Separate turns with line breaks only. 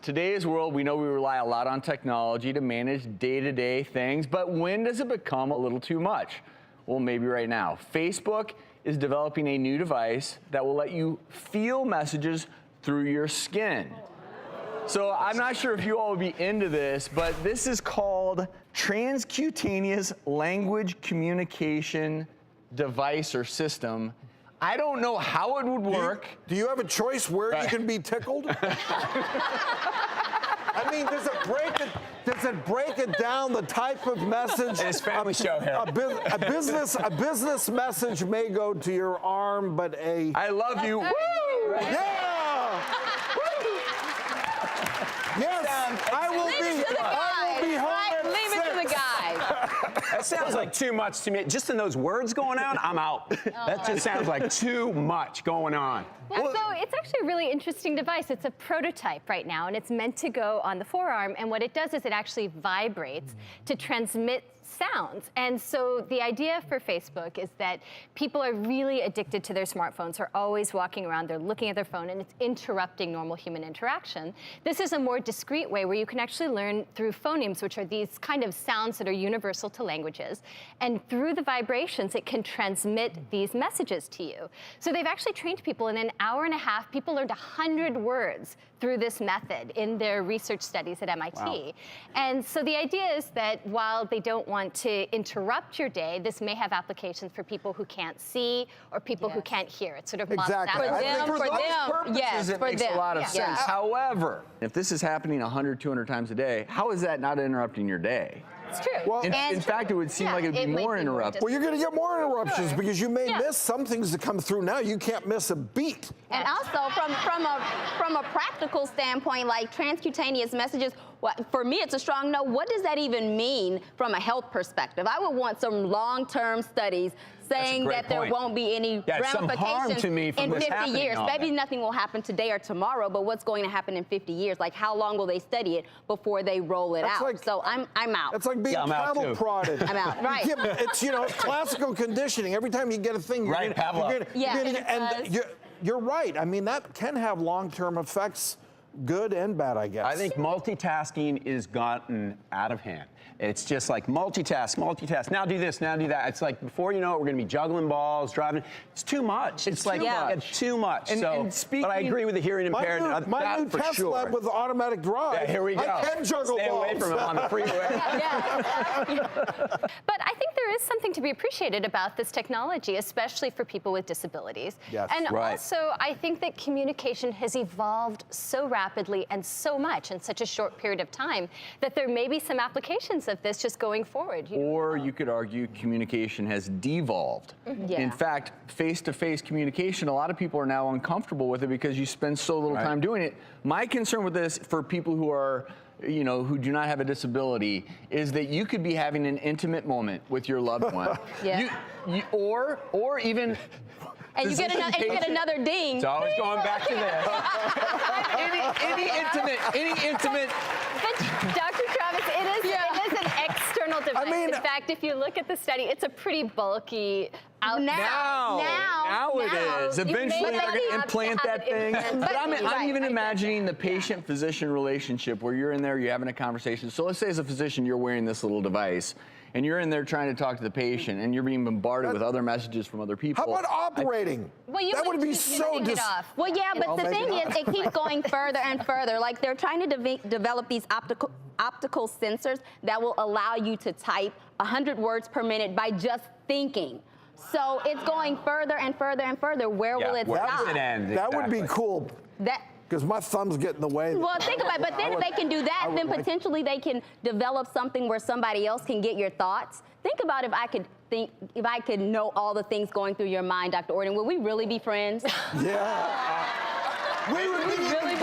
today's world, we know we rely a lot on technology to manage day-to-day things, but when does it become a little too much? Well, maybe right now. Facebook is developing a new device that will let you feel messages through your skin. So I'm not sure if you all would be into this, but this is called transcutaneous language communication device or system. I don't know how it would work.
Do you have a choice where you can be tickled? I mean, does it break it down, the type of message?
It's family show here.
A business message may go to your arm, but
I love you. Woo!
Yeah! Yes, I will be home at
Leave it to the guy.
That sounds like too much to me. Just in those words going on, I'm out. That just sounds like too much going on.
Well, so it's actually a really interesting device. It's a prototype right now, and it's meant to go on the forearm. And what it does is it actually vibrates to transmit sounds. And so the idea for Facebook is that people are really addicted to their smartphones. They're always walking around, they're looking at their phone, and it's interrupting normal human interaction. This is a more discreet way where you can actually learn through phonemes, which are these kind of sounds that are universal to languages. And through the vibrations, it can transmit these messages to you. So they've actually trained people in an hour and a half. People learned 100 words through this method in their research studies at MIT. Wow. And so the idea is that while they don't want to interrupt your day, this may have applications for people who can't see or people who can't hear. It sort of muffs out.
Exactly.
It makes a lot of sense. However, if this is happening 100, 200 times a day, how is that not interrupting your day?
It's true.
Well,
in fact, it would seem like it'd be more interrupted.
Well, you're going to get more interruptions because you may miss some things that come through now. You can't miss a beat.
And also, from a practical standpoint, like transcutaneous messages, for me, it's a strong no. What does that even mean from a health perspective? I would want some long-term studies saying that there won't be any ramifications
in
50 years. Maybe nothing will happen today or tomorrow, but what's going to happen in 50 years? Like, how long will they study it before they roll it out? So I'm out.
That's like being cattle prodded.
I'm out. Right.
It's classical conditioning. Every time you get a thing, you're right. I mean, that can have long-term effects. Good and bad, I guess.
I think multitasking is gotten out of hand. It's just like multitask. Now do this, now do that. It's like before you know it, we're going to be juggling balls, driving. It's too much. It's like too much. But I agree with the hearing impaired.
My new Tesla with the automatic drive.
Yeah, here we go.
I can juggle
balls.
Stay
away from it on the freeway.
But I think there is something to be appreciated about this technology, especially for people with disabilities.
Yes.
And also, I think that communication has evolved so rapidly and so much in such a short period of time that there may be some applications of this just going forward.
Or you could argue communication has devolved. In fact, face-to-face communication, a lot of people are now uncomfortable with it because you spend so little time doing it. My concern with this for people who are who do not have a disability is that you could be having an intimate moment with your loved one. Or even
and you get another ding.
It's always going back to this.
any intimate.
But Dr. Travis, it is an external device.
I mean,
in fact, if you look at the study, it's a pretty bulky
Now it is. Eventually they're going to implant that thing. But I'm even imagining the patient-physician relationship where you're in there, you're having a conversation. So let's say as a physician, you're wearing this little device, and you're in there trying to talk to the patient, and you're being bombarded with other messages from other people.
How about operating?
That
would be so
Well, yeah, but the thing is, it keeps going further and further. Like, they're trying to develop these optical sensors that will allow you to type 100 words per minute by just thinking. So it's going further and further and further. Where will it stop?
Does it end?
That would be cool. Because my thumbs get in the way.
Well, think about it. But then if they can do that, then potentially they can develop something where somebody else can get your thoughts. Think about if I could know all the things going through your mind, Dr. Ordon. Would we really be friends?
Yeah. We would really be